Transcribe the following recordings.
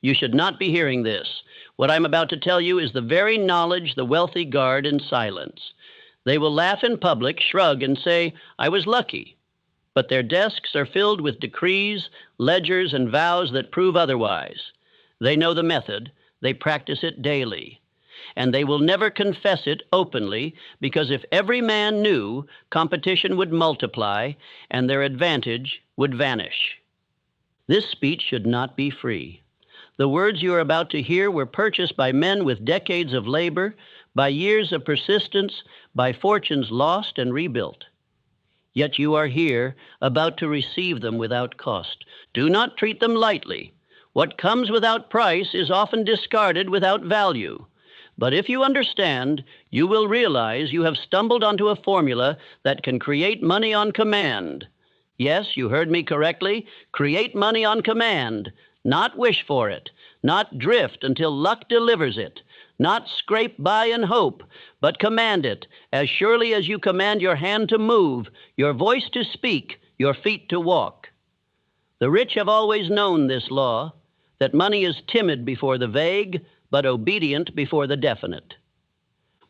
You should not be hearing this. What I'm about to tell you is the very knowledge the wealthy guard in silence. They will laugh in public, shrug, and say, "I was lucky." But their desks are filled with decrees, ledgers, and vows that prove otherwise. They know the method. They practice it daily. And they will never confess it openly, because if every man knew, competition would multiply, and their advantage would vanish. This speech should not be free. The words you are about to hear were purchased by men with decades of labor, by years of persistence, by fortunes lost and rebuilt. Yet you are here, about to receive them without cost. Do not treat them lightly. What comes without price is often discarded without value. But if you understand, you will realize you have stumbled onto a formula that can create money on command. Yes, you heard me correctly. Create money on command. Not wish for it, not drift until luck delivers it, not scrape by and hope, but command it, as surely as you command your hand to move, your voice to speak, your feet to walk. The rich have always known this law, that money is timid before the vague, but obedient before the definite.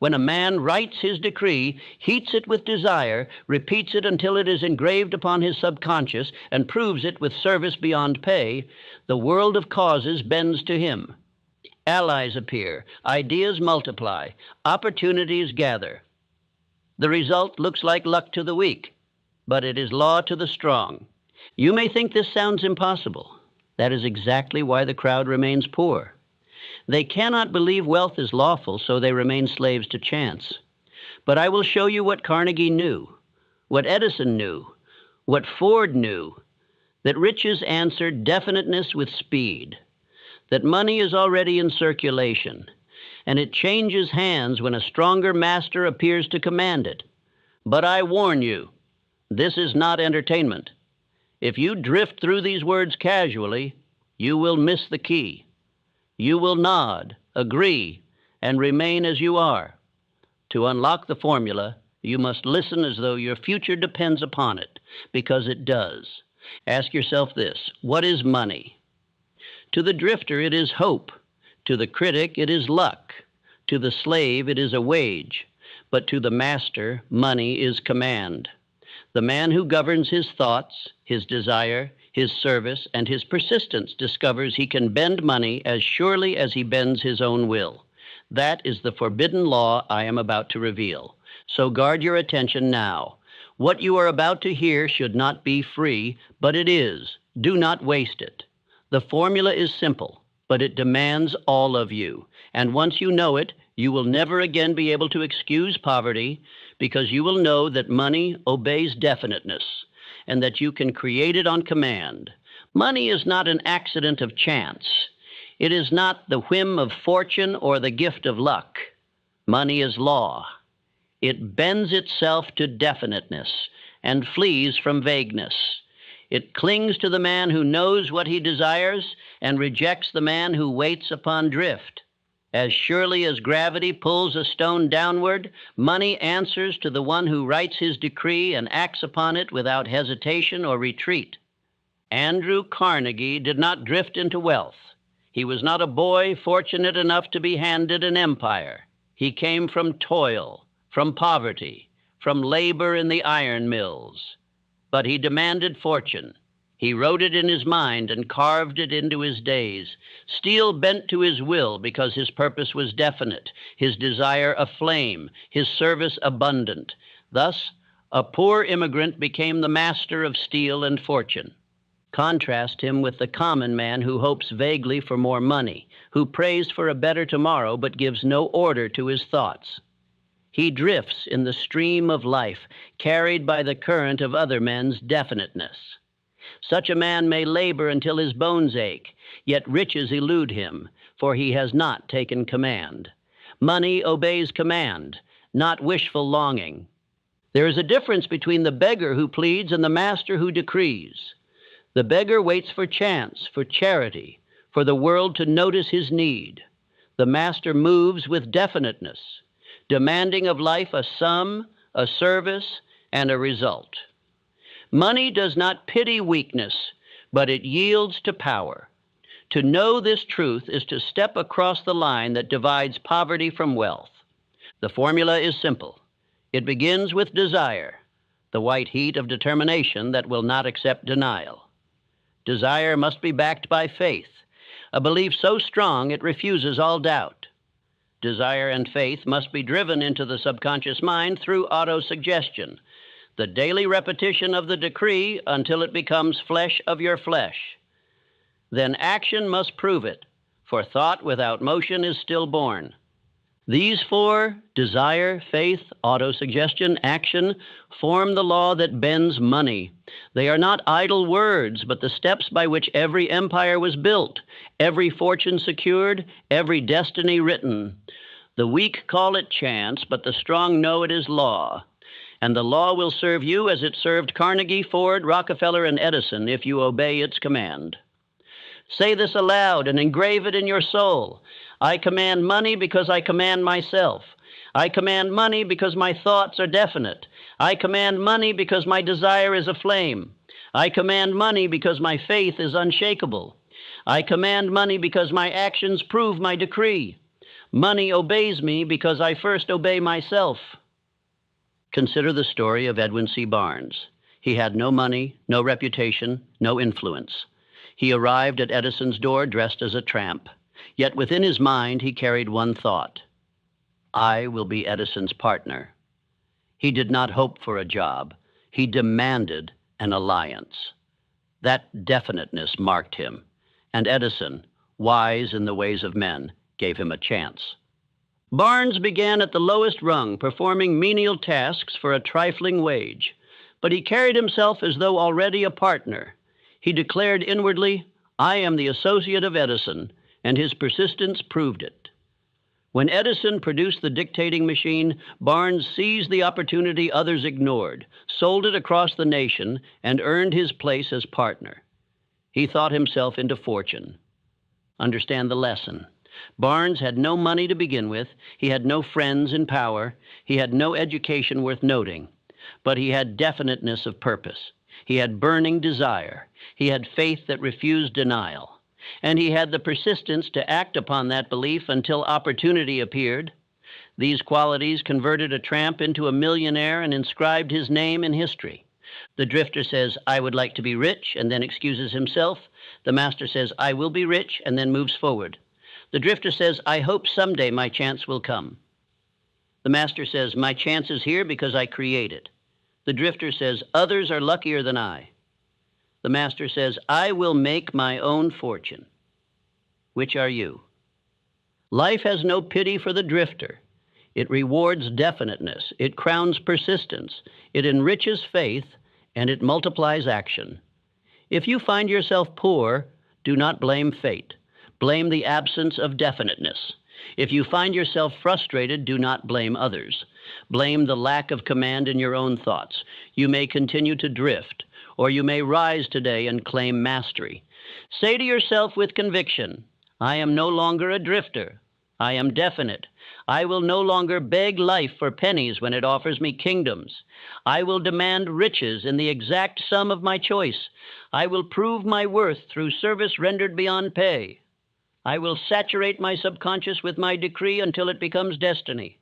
When a man writes his decree, heats it with desire, repeats it until it is engraved upon his subconscious, and proves it with service beyond pay, the world of causes bends to him. Allies appear, ideas multiply, opportunities gather. The result looks like luck to the weak, but it is law to the strong. You may think this sounds impossible. That is exactly why the crowd remains poor. They cannot believe wealth is lawful, so they remain slaves to chance. But I will show you what Carnegie knew, what Edison knew, what Ford knew, that riches answer definiteness with speed, that money is already in circulation, and it changes hands when a stronger master appears to command it. But I warn you, this is not entertainment. If you drift through these words casually, you will miss the key. You will nod, agree, and remain as you are. To unlock the formula, you must listen as though your future depends upon it, because it does. Ask yourself this: what is money? To the drifter, it is hope. To the critic, it is luck. To the slave, it is a wage. But to the master, money is command. The man who governs his thoughts, his desire, his service, and his persistence discovers he can bend money as surely as he bends his own will. That is the forbidden law I am about to reveal. So guard your attention now. What you are about to hear should not be free, but it is. Do not waste it. The formula is simple, but it demands all of you. And once you know it, you will never again be able to excuse poverty, because you will know that money obeys definiteness, and that you can create it on command. Money is not an accident of chance. It is not the whim of fortune or the gift of luck. Money is law. It bends itself to definiteness and flees from vagueness. It clings to the man who knows what he desires and rejects the man who waits upon drift. As surely as gravity pulls a stone downward, money answers to the one who writes his decree and acts upon it without hesitation or retreat. Andrew Carnegie did not drift into wealth. He was not a boy fortunate enough to be handed an empire. He came from toil, from poverty, from labor in the iron mills. But he demanded fortune. He wrote it in his mind and carved it into his days. Steel bent to his will because his purpose was definite, his desire aflame, his service abundant. Thus, a poor immigrant became the master of steel and fortune. Contrast him with the common man who hopes vaguely for more money, who prays for a better tomorrow but gives no order to his thoughts. He drifts in the stream of life, carried by the current of other men's definiteness. Such a man may labor until his bones ache, yet riches elude him, for he has not taken command. Money obeys command, not wishful longing. There is a difference between the beggar who pleads and the master who decrees. The beggar waits for chance, for charity, for the world to notice his need. The master moves with definiteness, demanding of life a sum, a service, and a result. Money does not pity weakness, but it yields to power. To know this truth is to step across the line that divides poverty from wealth. The formula is simple. It begins with desire, the white heat of determination that will not accept denial. Desire must be backed by faith, a belief so strong it refuses all doubt. Desire and faith must be driven into the subconscious mind through autosuggestion, the daily repetition of the decree until it becomes flesh of your flesh. Then action must prove it, for thought without motion is stillborn. These four, desire, faith, autosuggestion, action, form the law that bends money. They are not idle words, but the steps by which every empire was built, every fortune secured, every destiny written. The weak call it chance, but the strong know it is law. And the law will serve you as it served Carnegie, Ford, Rockefeller, and Edison if you obey its command. Say this aloud and engrave it in your soul. I command money because I command myself. I command money because my thoughts are definite. I command money because my desire is aflame. I command money because my faith is unshakable. I command money because my actions prove my decree. Money obeys me because I first obey myself. Consider the story of Edwin C. Barnes. He had no money, no reputation, no influence. He arrived at Edison's door dressed as a tramp. Yet within his mind he carried one thought: I will be Edison's partner. He did not hope for a job. He demanded an alliance. That definiteness marked him, and Edison, wise in the ways of men, gave him a chance. Barnes began at the lowest rung, performing menial tasks for a trifling wage, but he carried himself as though already a partner. He declared inwardly, I am the associate of Edison, and his persistence proved it. When Edison produced the dictating machine, Barnes seized the opportunity others ignored, sold it across the nation, and earned his place as partner. He thought himself into fortune. Understand the lesson. Barnes had no money to begin with. He had no friends in power. He had no education worth noting. But he had definiteness of purpose. He had burning desire. He had faith that refused denial. And he had the persistence to act upon that belief until opportunity appeared. These qualities converted a tramp into a millionaire and inscribed his name in history. The drifter says, I would like to be rich, and then excuses himself. The master says, I will be rich, and then moves forward. The drifter says, I hope someday my chance will come. The master says, my chance is here because I create it. The drifter says, others are luckier than I. The master says, I will make my own fortune. Which are you? Life has no pity for the drifter. It rewards definiteness. It crowns persistence. It enriches faith, and it multiplies action. If you find yourself poor, do not blame fate. Blame the absence of definiteness. If you find yourself frustrated, do not blame others. Blame the lack of command in your own thoughts. You may continue to drift, or you may rise today and claim mastery. Say to yourself with conviction, I am no longer a drifter. I am definite. I will no longer beg life for pennies when it offers me kingdoms. I will demand riches in the exact sum of my choice. I will prove my worth through service rendered beyond pay. I will saturate my subconscious with my decree until it becomes destiny.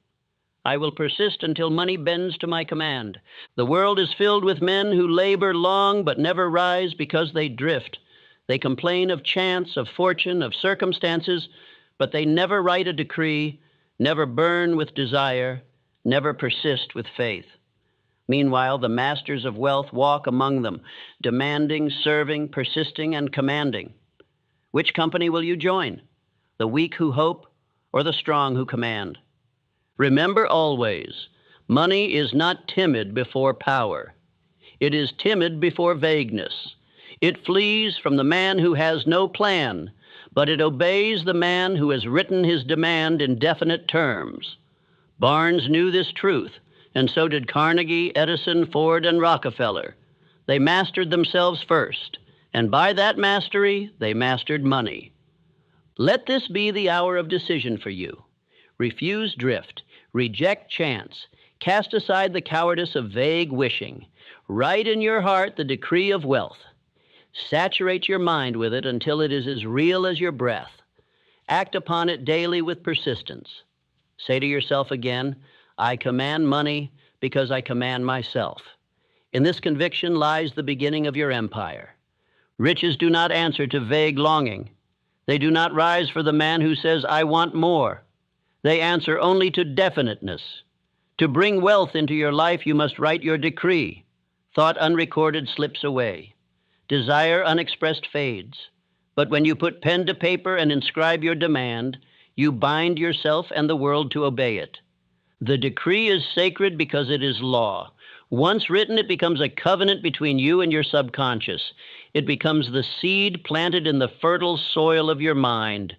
I will persist until money bends to my command. The world is filled with men who labor long but never rise because they drift. They complain of chance, of fortune, of circumstances, but they never write a decree, never burn with desire, never persist with faith. Meanwhile, the masters of wealth walk among them, demanding, serving, persisting, and commanding. Which company will you join? The weak who hope, or the strong who command? Remember always, money is not timid before power. It is timid before vagueness. It flees from the man who has no plan, but it obeys the man who has written his demand in definite terms. Barnes knew this truth, and so did Carnegie, Edison, Ford, and Rockefeller. They mastered themselves first, and by that mastery, they mastered money. Let this be the hour of decision for you. Refuse drift. Reject chance. Cast aside the cowardice of vague wishing. Write in your heart the decree of wealth. Saturate your mind with it until it is as real as your breath. Act upon it daily with persistence. Say to yourself again, I command money because I command myself. In this conviction lies the beginning of your empire. Riches do not answer to vague longing. They do not rise for the man who says, I want more. They answer only to definiteness. To bring wealth into your life, you must write your decree. Thought unrecorded slips away. Desire unexpressed fades. But when you put pen to paper and inscribe your demand, you bind yourself and the world to obey it. The decree is sacred because it is law. Once written, it becomes a covenant between you and your subconscious. It becomes the seed planted in the fertile soil of your mind.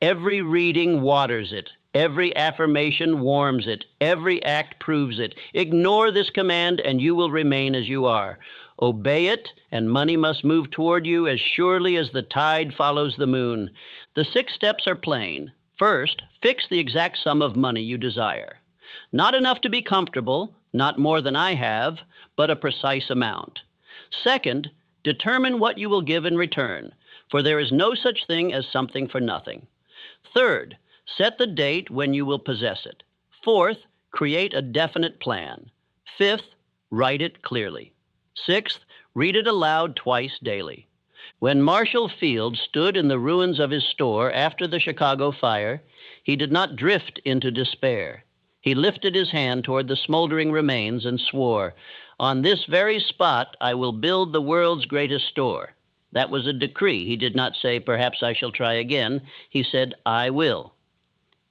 Every reading waters it. Every affirmation warms it. Every act proves it. Ignore this command and you will remain as you are. Obey it, and money must move toward you as surely as the tide follows the moon. The 6 steps are plain. First, fix the exact sum of money you desire. Not enough to be comfortable, not more than I have, but a precise amount. Second, determine what you will give in return, for there is no such thing as something for nothing. Third, set the date when you will possess it. Fourth, create a definite plan. Fifth, write it clearly. Sixth, read it aloud twice daily. When Marshall Field stood in the ruins of his store after the Chicago fire, he did not drift into despair. He lifted his hand toward the smoldering remains and swore, on this very spot I will build the world's greatest store. That was a decree. He did not say, perhaps I shall try again. He said, I will.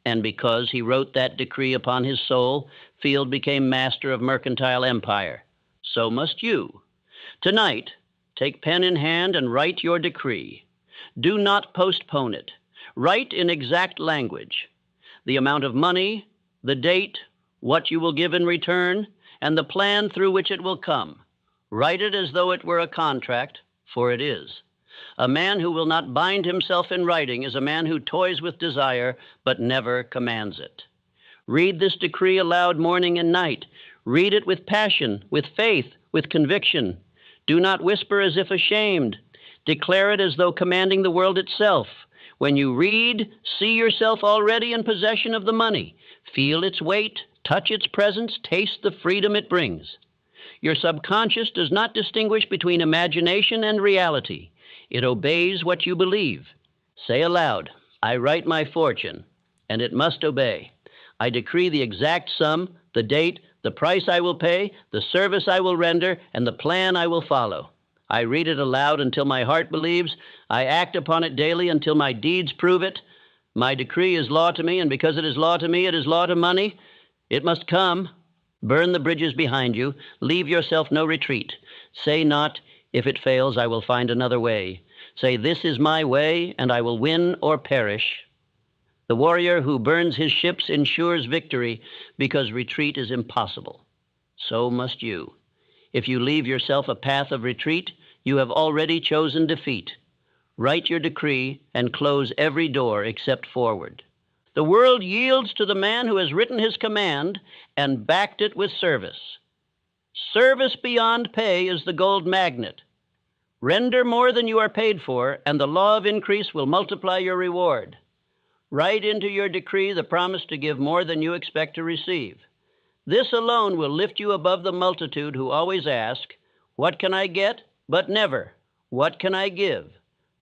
And because he wrote that decree upon his soul, Field became master of mercantile empire. So must you. Tonight, take pen in hand and write your decree. Do not postpone it. Write in exact language. The amount of money, the date, what you will give in return, and the plan through which it will come. Write it as though it were a contract, for it is. A man who will not bind himself in writing is a man who toys with desire, but never commands it. Read this decree aloud morning and night. Read it with passion, with faith, with conviction. Do not whisper as if ashamed. Declare it as though commanding the world itself. When you read, see yourself already in possession of the money. Feel its weight, touch its presence, taste the freedom it brings. Your subconscious does not distinguish between imagination and reality. It obeys what you believe. Say aloud, I write my fortune, and it must obey. I decree the exact sum, the date, the price I will pay, the service I will render, and the plan I will follow. I read it aloud until my heart believes. I act upon it daily until my deeds prove it. My decree is law to me, and because it is law to me, it is law to money. It must come. Burn the bridges behind you. Leave yourself no retreat. Say not, if it fails, I will find another way. Say, this is my way, and I will win or perish. The warrior who burns his ships ensures victory because retreat is impossible. So must you. If you leave yourself a path of retreat, you have already chosen defeat. Write your decree and close every door except forward. The world yields to the man who has written his command and backed it with service. Service beyond pay is the gold magnet. Render more than you are paid for, and the law of increase will multiply your reward. Write into your decree the promise to give more than you expect to receive. This alone will lift you above the multitude who always ask, what can I get? But never, what can I give?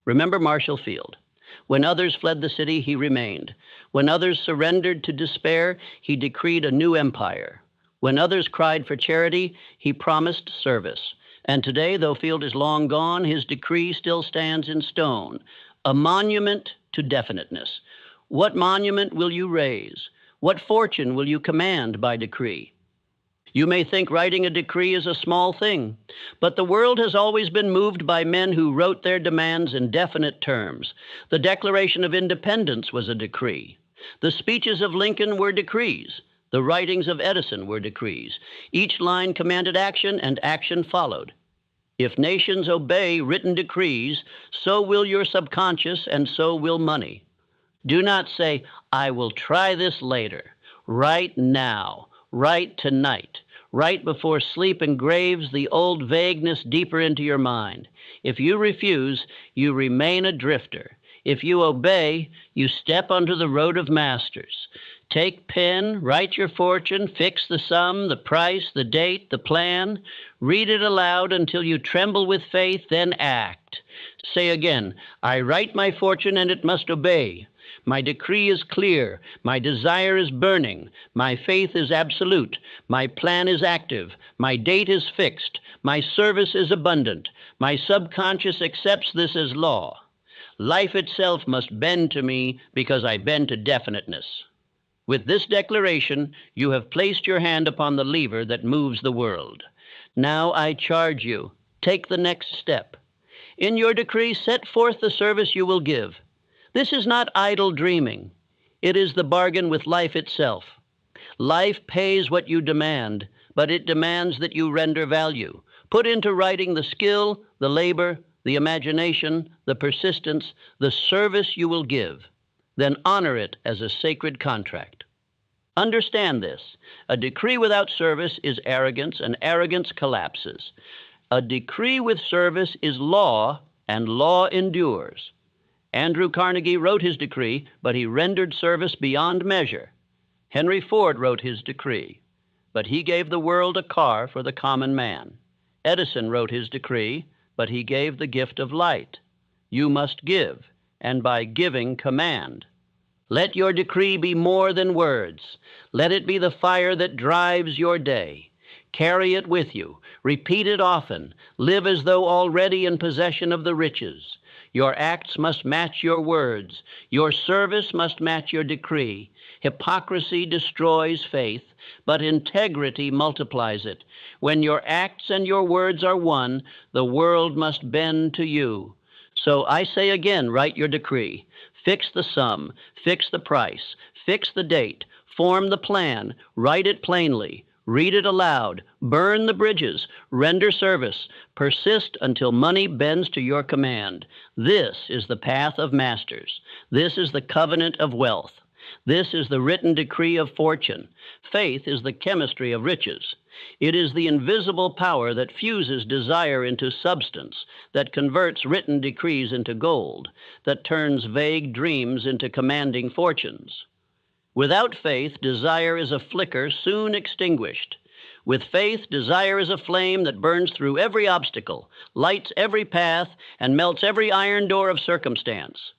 Remember Marshall Field. When others fled the city, he remained. When others surrendered to despair, he decreed a new empire. When others cried for charity, he promised service. And today, though Field is long gone, his decree still stands in stone, a monument to definiteness. What monument will you raise? What fortune will you command by decree? You may think writing a decree is a small thing, but the world has always been moved by men who wrote their demands in definite terms. The Declaration of Independence was a decree. The speeches of Lincoln were decrees. The writings of Edison were decrees. Each line commanded action, and action followed. If nations obey written decrees, so will your subconscious, and so will money. Do not say, I will try this later. Write now. Write tonight. Right before sleep engraves the old vagueness deeper into your mind. If you refuse, you remain a drifter. If you obey, you step onto the road of masters. Take pen, write your fortune, fix the sum, the price, the date, the plan. Read it aloud until you tremble with faith, then act. Say again, I write my fortune and it must obey. My decree is clear. My desire is burning. My faith is absolute. My plan is active. My date is fixed. My service is abundant. My subconscious accepts this as law. Life itself must bend to me because I bend to definiteness. With this declaration, you have placed your hand upon the lever that moves the world. Now I charge you, take the next step. In your decree, set forth the service you will give. This is not idle dreaming. It is the bargain with life itself. Life pays what you demand, but it demands that you render value. Put into writing the skill, the labor, the imagination, the persistence, the service you will give. Then honor it as a sacred contract. Understand this. A decree without service is arrogance, and arrogance collapses. A decree with service is law, and law endures. Andrew Carnegie wrote his decree, but he rendered service beyond measure. Henry Ford wrote his decree, but he gave the world a car for the common man. Edison wrote his decree, but he gave the gift of light. You must give, and by giving command. Let your decree be more than words. Let it be the fire that drives your day. Carry it with you. Repeat it often. Live as though already in possession of the riches. Your acts must match your words. Your service must match your decree. Hypocrisy destroys faith, but integrity multiplies it. When your acts and your words are one, the world must bend to you. So I say again, write your decree. Fix the sum, fix the price, fix the date, form the plan, write it plainly, read it aloud, burn the bridges, render service, persist until money bends to your command. This is the path of masters. This is the covenant of wealth. This is the written decree of fortune. Faith is the chemistry of riches. It is the invisible power that fuses desire into substance, that converts written decrees into gold, that turns vague dreams into commanding fortunes. Without faith, desire is a flicker soon extinguished. With faith, desire is a flame that burns through every obstacle, lights every path, and melts every iron door of circumstance.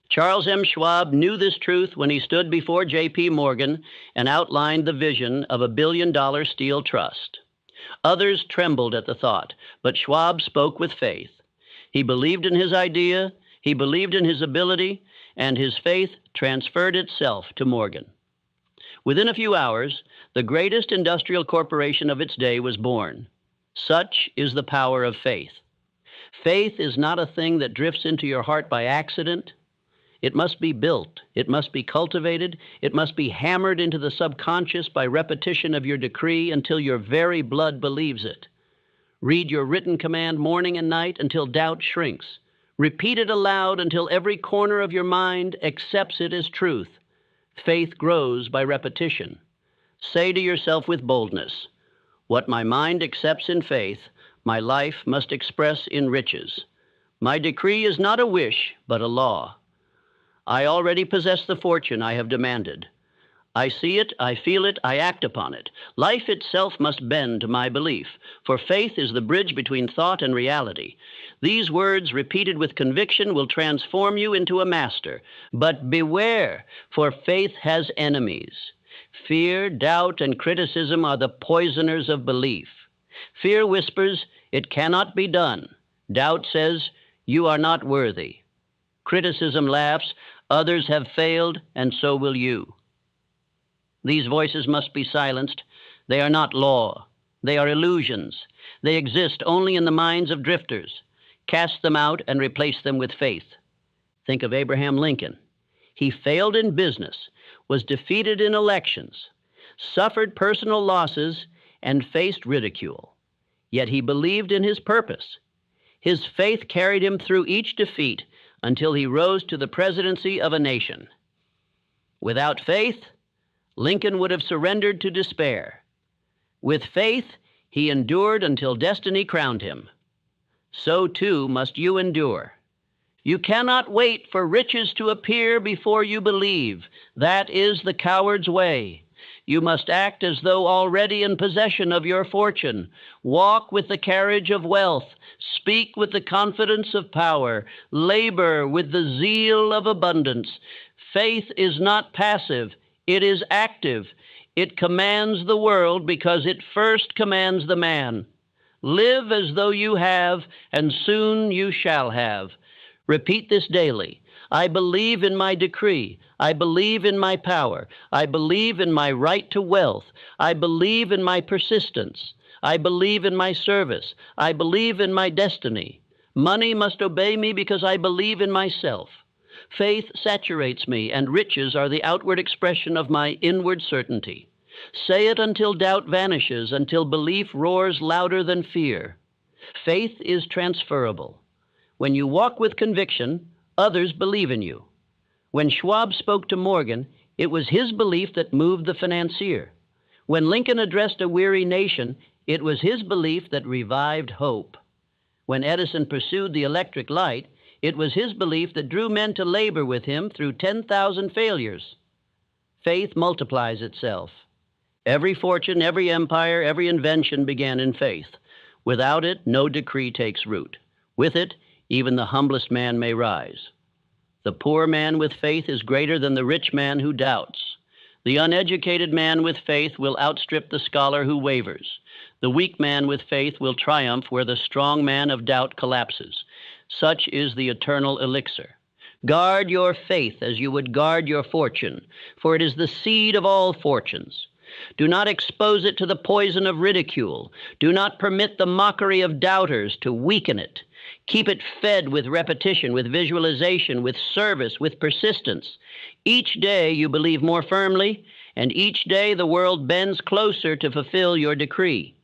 Charles M. Schwab knew this truth when he stood before J.P. Morgan and outlined the vision of $1 billion steel trust. Others trembled at the thought, but Schwab spoke with faith. He believed in his idea, he believed in his ability, and his faith transferred itself to Morgan. Within a few hours, the greatest industrial corporation of its day was born. Such is the power of faith. Faith is not a thing that drifts into your heart by accident. It must be built. It must be cultivated. It must be hammered into the subconscious by repetition of your decree until your very blood believes it. Read your written command morning and night until doubt shrinks. Repeat it aloud until every corner of your mind accepts it as truth. Faith grows by repetition. Say to yourself with boldness, what my mind accepts in faith, my life must express in riches. My decree is not a wish, but a law. I already possess the fortune I have demanded. I see it, I feel it, I act upon it. Life itself must bend to my belief, for faith is the bridge between thought and reality. These words, repeated with conviction, will transform you into a master. But beware, for faith has enemies. Fear, doubt, and criticism are the poisoners of belief. Fear whispers, it cannot be done. Doubt says, you are not worthy. Criticism laughs, others have failed, and so will you. These voices must be silenced. They are not law. They are illusions. They exist only in the minds of drifters. Cast them out and replace them with faith. Think of Abraham Lincoln. He failed in business, was defeated in elections, suffered personal losses, and faced ridicule. Yet he believed in his purpose. His faith carried him through each defeat until he rose to the presidency of a nation. Without faith, Lincoln would have surrendered to despair. With faith, he endured until destiny crowned him. So too must you endure. You cannot wait for riches to appear before you believe. That is the coward's way. You must act as though already in possession of your fortune. Walk with the carriage of wealth. Speak with the confidence of power. Labor with the zeal of abundance. Faith is not passive. It is active. It commands the world because it first commands the man. Live as though you have, and soon you shall have. Repeat this daily. I believe in my decree. I believe in my power. I believe in my right to wealth. I believe in my persistence. I believe in my service. I believe in my destiny. Money must obey me because I believe in myself. Faith saturates me, and riches are the outward expression of my inward certainty. Say it until doubt vanishes, until belief roars louder than fear. Faith is transferable. When you walk with conviction, others believe in you. When Schwab spoke to Morgan, it was his belief that moved the financier. When Lincoln addressed a weary nation, it was his belief that revived hope. When Edison pursued the electric light, it was his belief that drew men to labor with him through 10,000 failures. Faith multiplies itself. Every fortune, every empire, every invention began in faith. Without it, no decree takes root. With it, even the humblest man may rise. The poor man with faith is greater than the rich man who doubts. The uneducated man with faith will outstrip the scholar who wavers. The weak man with faith will triumph where the strong man of doubt collapses. Such is the eternal elixir. Guard your faith as you would guard your fortune, for it is the seed of all fortunes. Do not expose it to the poison of ridicule. Do not permit the mockery of doubters to weaken it. Keep it fed with repetition, with visualization, with service, with persistence. Each day you believe more firmly, and each day the world bends closer to fulfill your decree.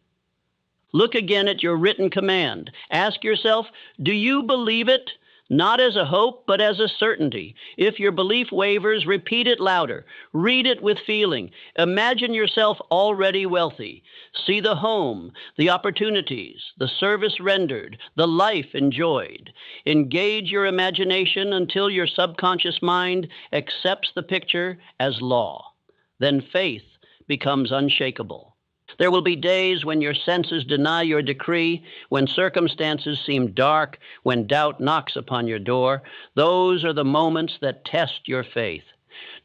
Look again at your written command. Ask yourself, do you believe it? Not as a hope, but as a certainty. If your belief wavers, repeat it louder. Read it with feeling. Imagine yourself already wealthy. See the home, the opportunities, the service rendered, the life enjoyed. Engage your imagination until your subconscious mind accepts the picture as law. Then faith becomes unshakable. There will be days when your senses deny your decree, when circumstances seem dark, when doubt knocks upon your door. Those are the moments that test your faith.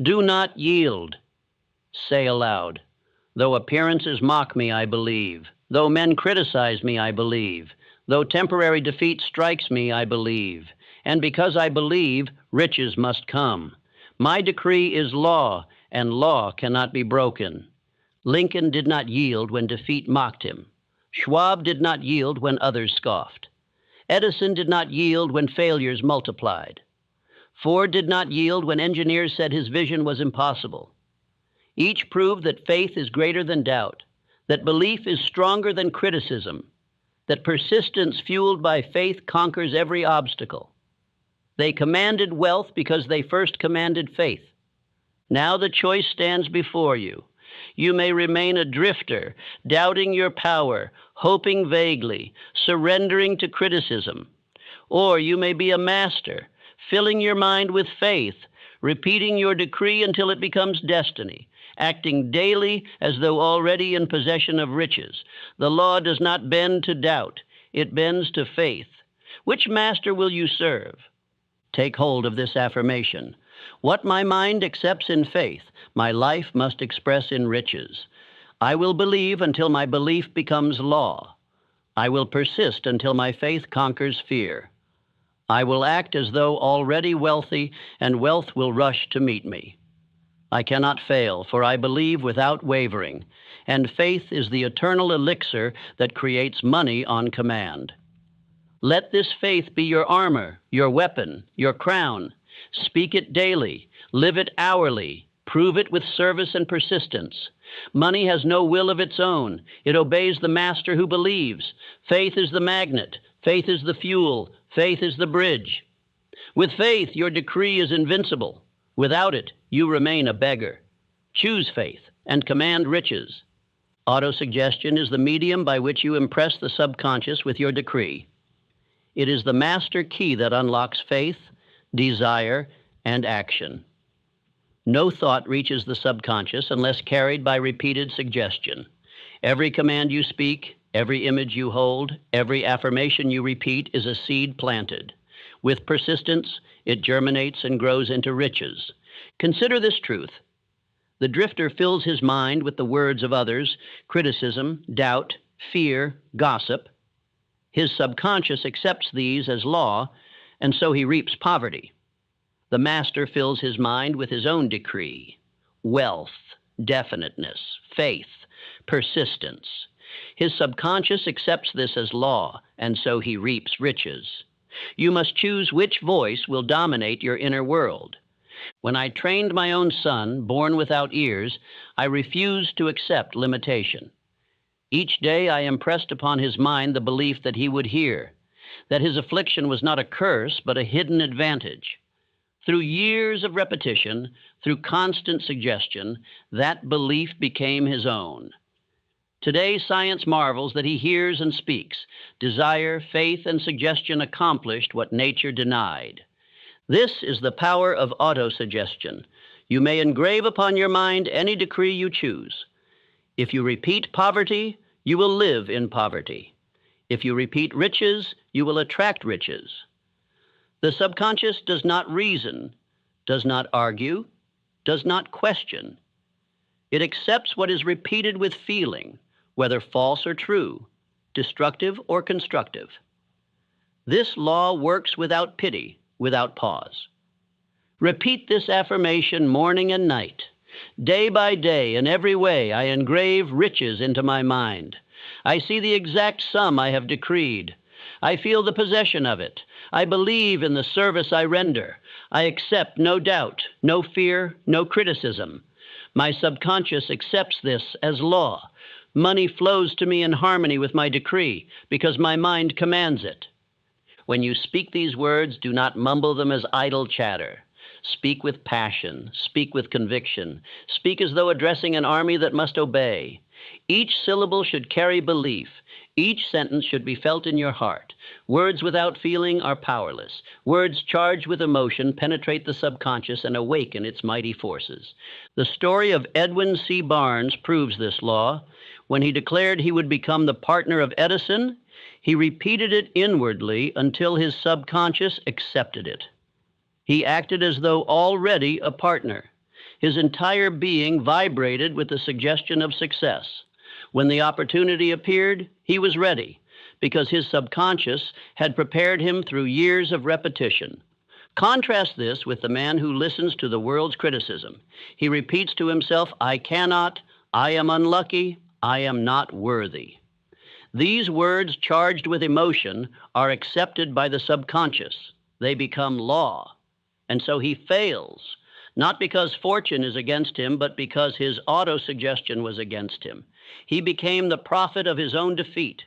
Do not yield. Say aloud, though appearances mock me, I believe. Though men criticize me, I believe. Though temporary defeat strikes me, I believe. And because I believe, riches must come. My decree is law, and law cannot be broken. Lincoln did not yield when defeat mocked him. Schwab did not yield when others scoffed. Edison did not yield when failures multiplied. Ford did not yield when engineers said his vision was impossible. Each proved that faith is greater than doubt, that belief is stronger than criticism, that persistence fueled by faith conquers every obstacle. They commanded wealth because they first commanded faith. Now the choice stands before you. You may remain a drifter, doubting your power, hoping vaguely, surrendering to criticism. Or you may be a master, filling your mind with faith, repeating your decree until it becomes destiny, acting daily as though already in possession of riches. The law does not bend to doubt, it bends to faith. Which master will you serve? Take hold of this affirmation. What my mind accepts in faith, my life must express in riches. I will believe until my belief becomes law. I will persist until my faith conquers fear. I will act as though already wealthy, and wealth will rush to meet me. I cannot fail, for I believe without wavering, and faith is the eternal elixir that creates money on command. Let this faith be your armor, your weapon, your crown. Speak it daily, live it hourly, prove it with service and persistence. Money has no will of its own. It obeys the master who believes. Faith is the magnet. Faith is the fuel. Faith is the bridge. With faith, your decree is invincible. Without it, you remain a beggar. Choose faith and command riches. Autosuggestion is the medium by which you impress the subconscious with your decree. It is the master key that unlocks faith, desire, and action. No thought reaches the subconscious unless carried by repeated suggestion. Every command you speak, every image you hold, every affirmation you repeat is a seed planted. With persistence, it germinates and grows into riches. Consider this truth. The drifter fills his mind with the words of others, criticism, doubt, fear, gossip. His subconscious accepts these as law, and so he reaps poverty. The master fills his mind with his own decree: wealth, definiteness, faith, persistence. His subconscious accepts this as law, and so he reaps riches. You must choose which voice will dominate your inner world. When I trained my own son, born without ears, I refused to accept limitation. Each day I impressed upon his mind the belief that he would hear, that his affliction was not a curse, but a hidden advantage. Through years of repetition, through constant suggestion, that belief became his own. Today, science marvels that he hears and speaks. Desire, faith, and suggestion accomplished what nature denied. This is the power of autosuggestion. You may engrave upon your mind any decree you choose. If you repeat poverty, you will live in poverty. If you repeat riches, you will attract riches. The subconscious does not reason, does not argue, does not question. It accepts what is repeated with feeling, whether false or true, destructive or constructive. This law works without pity, without pause. Repeat this affirmation morning and night. Day by day, in every way, I engrave riches into my mind. I see the exact sum I have decreed. I feel the possession of it. I believe in the service I render. I accept no doubt, no fear, no criticism. My subconscious accepts this as law. Money flows to me in harmony with my decree because my mind commands it. When you speak these words, do not mumble them as idle chatter. Speak with passion. Speak with conviction. Speak as though addressing an army that must obey. Each syllable should carry belief. Each sentence should be felt in your heart. Words without feeling are powerless. Words charged with emotion penetrate the subconscious and awaken its mighty forces. The story of Edwin C. Barnes proves this law. When he declared he would become the partner of Edison, he repeated it inwardly until his subconscious accepted it. He acted as though already a partner. His entire being vibrated with the suggestion of success. When the opportunity appeared, he was ready, because his subconscious had prepared him through years of repetition. Contrast this with the man who listens to the world's criticism. He repeats to himself, I cannot, I am unlucky, I am not worthy. These words charged with emotion are accepted by the subconscious. They become law. And so he fails, not because fortune is against him, but because his autosuggestion was against him. He became the prophet of his own defeat.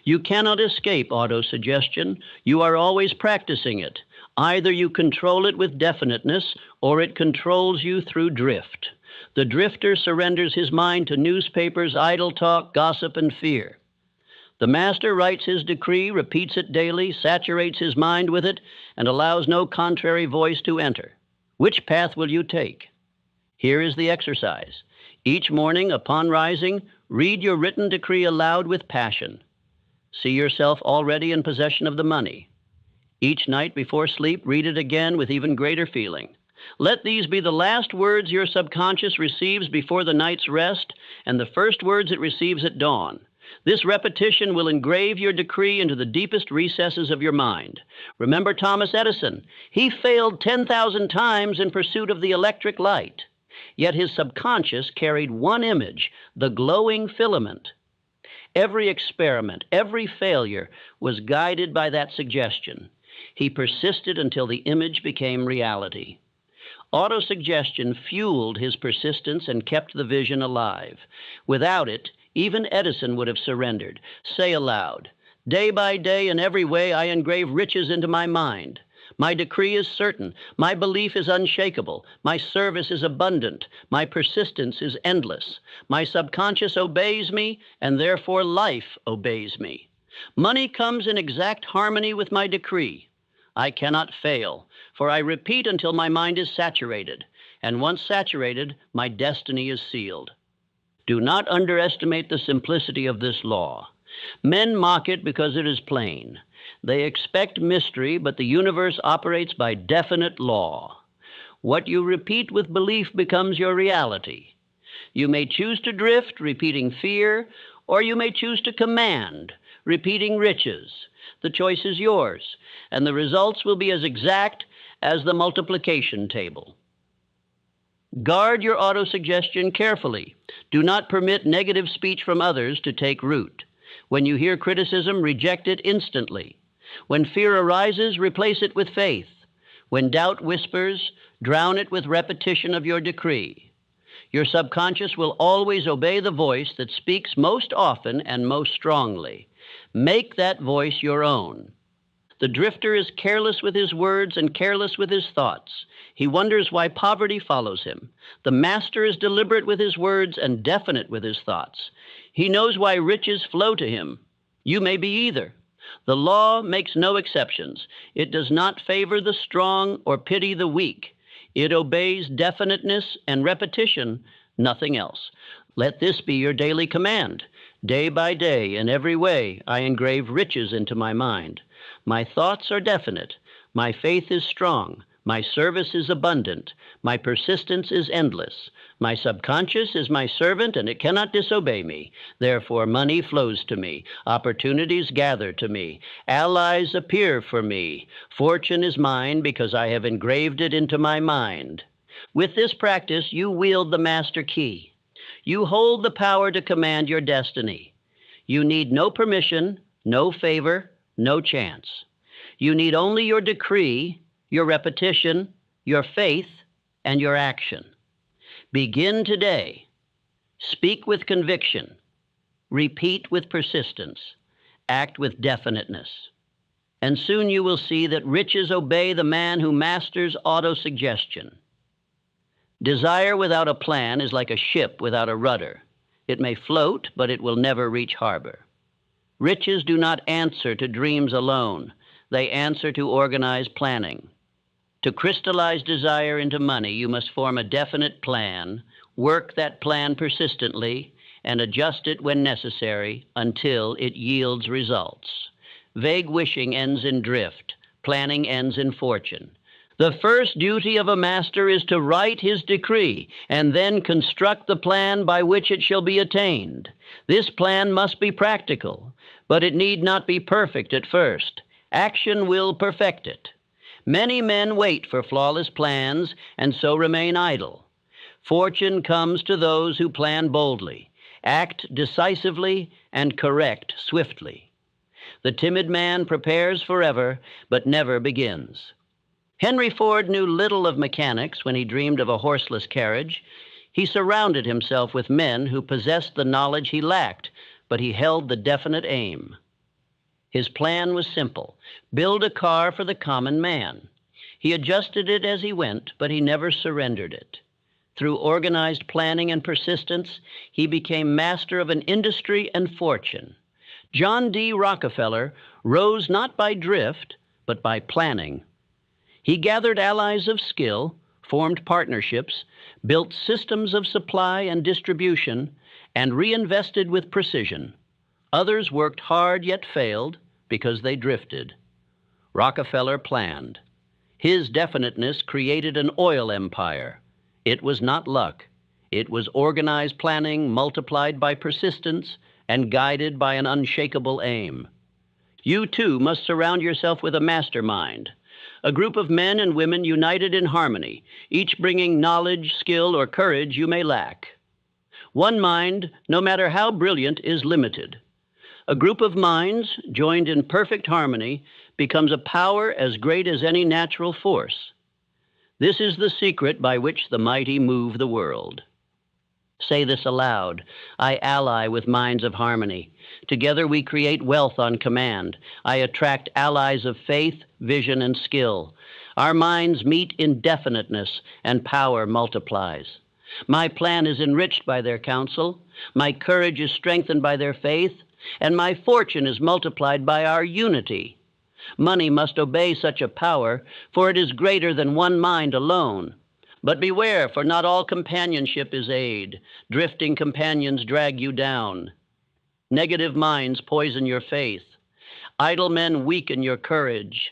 You cannot escape autosuggestion. You are always practicing it. Either you control it with definiteness, or it controls you through drift. The drifter surrenders his mind to newspapers, idle talk, gossip, and fear. The master writes his decree, repeats it daily, saturates his mind with it, and allows no contrary voice to enter. Which path will you take? Here is the exercise. Each morning, upon rising, read your written decree aloud with passion. See yourself already in possession of the money. Each night before sleep, read it again with even greater feeling. Let these be the last words your subconscious receives before the night's rest, and the first words it receives at dawn. This repetition will engrave your decree into the deepest recesses of your mind. Remember Thomas Edison. He failed 10,000 times in pursuit of the electric light. Yet his subconscious carried one image, the glowing filament. Every experiment, every failure was guided by that suggestion. He persisted until the image became reality. Autosuggestion fueled his persistence and kept the vision alive. Without it, even Edison would have surrendered. Say aloud, day by day in every way I engrave riches into my mind. My decree is certain. My belief is unshakable. My service is abundant. My persistence is endless. My subconscious obeys me, and therefore life obeys me. Money comes in exact harmony with my decree. I cannot fail, for I repeat until my mind is saturated, and once saturated, my destiny is sealed. Do not underestimate the simplicity of this law. Men mock it because it is plain. They expect mystery, but the universe operates by definite law. What you repeat with belief becomes your reality. You may choose to drift, repeating fear, or you may choose to command, repeating riches. The choice is yours, and the results will be as exact as the multiplication table. Guard your autosuggestion carefully. Do not permit negative speech from others to take root. When you hear criticism, reject it instantly. When fear arises, replace it with faith. When doubt whispers, drown it with repetition of your decree. Your subconscious will always obey the voice that speaks most often and most strongly. Make that voice your own. The drifter is careless with his words and careless with his thoughts. He wonders why poverty follows him. The master is deliberate with his words and definite with his thoughts. He knows why riches flow to him. You may be either. The law makes no exceptions. It does not favor the strong or pity the weak. It obeys definiteness and repetition, nothing else. Let this be your daily command. Day by day, in every way, I engrave riches into my mind. My thoughts are definite. My faith is strong. My service is abundant. My persistence is endless. My subconscious is my servant, and it cannot disobey me. Therefore, money flows to me. Opportunities gather to me. Allies appear for me. Fortune is mine because I have engraved it into my mind. With this practice, you wield the master key. You hold the power to command your destiny. You need no permission, no favor, no chance. You need only your decree, your repetition, your faith, and your action. Begin today. Speak with conviction. Repeat with persistence. Act with definiteness. And soon you will see that riches obey the man who masters autosuggestion. Desire without a plan is like a ship without a rudder. It may float, but it will never reach harbor. Riches do not answer to dreams alone. They answer to organized planning. To crystallize desire into money, you must form a definite plan, work that plan persistently, and adjust it when necessary until it yields results. Vague wishing ends in drift. Planning ends in fortune. The first duty of a master is to write his decree and then construct the plan by which it shall be attained. This plan must be practical, but it need not be perfect at first. Action will perfect it. Many men wait for flawless plans and so remain idle. Fortune comes to those who plan boldly, act decisively, and correct swiftly. The timid man prepares forever, but never begins. Henry Ford knew little of mechanics when he dreamed of a horseless carriage. He surrounded himself with men who possessed the knowledge he lacked, but he held the definite aim. His plan was simple: build a car for the common man. He adjusted it as he went, but he never surrendered it. Through organized planning and persistence, he became master of an industry and fortune. John D. Rockefeller rose not by drift, but by planning. He gathered allies of skill, formed partnerships, built systems of supply and distribution, and reinvested with precision. Others worked hard yet failed because they drifted. Rockefeller planned. His definiteness created an oil empire. It was not luck. It was organized planning multiplied by persistence and guided by an unshakable aim. You too must surround yourself with a mastermind, a group of men and women united in harmony, each bringing knowledge, skill, or courage you may lack. One mind, no matter how brilliant, is limited. A group of minds, joined in perfect harmony, becomes a power as great as any natural force. This is the secret by which the mighty move the world. Say this aloud. I ally with minds of harmony. Together we create wealth on command. I attract allies of faith, vision, and skill. Our minds meet in definiteness, and power multiplies. My plan is enriched by their counsel. My courage is strengthened by their faith, and my fortune is multiplied by our unity. Money must obey such a power, for it is greater than one mind alone. But beware, for not all companionship is aid. Drifting companions drag you down. Negative minds poison your faith. Idle men weaken your courage.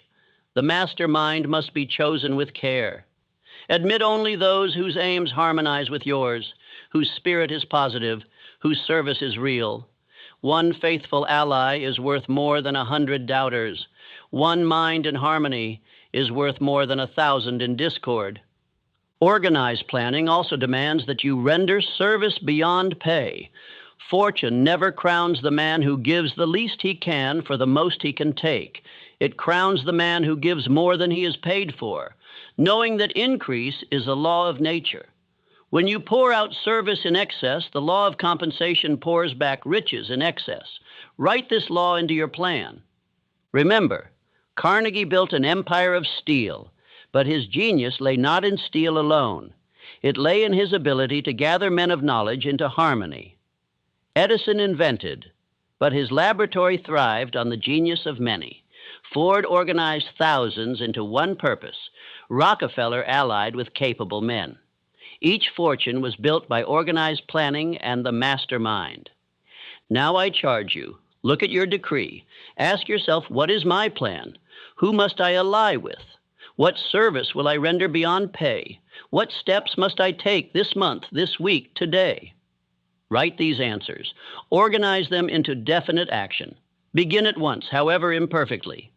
The mastermind must be chosen with care. Admit only those whose aims harmonize with yours, whose spirit is positive, whose service is real. One faithful ally is worth more than 100 doubters. One mind in harmony is worth more than 1,000 in discord. Organized planning also demands that you render service beyond pay. Fortune never crowns the man who gives the least he can for the most he can take. It crowns the man who gives more than he is paid for, knowing that increase is a law of nature. When you pour out service in excess, the law of compensation pours back riches in excess. Write this law into your plan. Remember, Carnegie built an empire of steel, but his genius lay not in steel alone. It lay in his ability to gather men of knowledge into harmony. Edison invented, but his laboratory thrived on the genius of many. Ford organized thousands into one purpose. Rockefeller allied with capable men. Each fortune was built by organized planning and the mastermind. Now I charge you, look at your decree. Ask yourself, what is my plan? Who must I ally with? What service will I render beyond pay? What steps must I take this month, this week, today? Write these answers. Organize them into definite action. Begin at once, however imperfectly.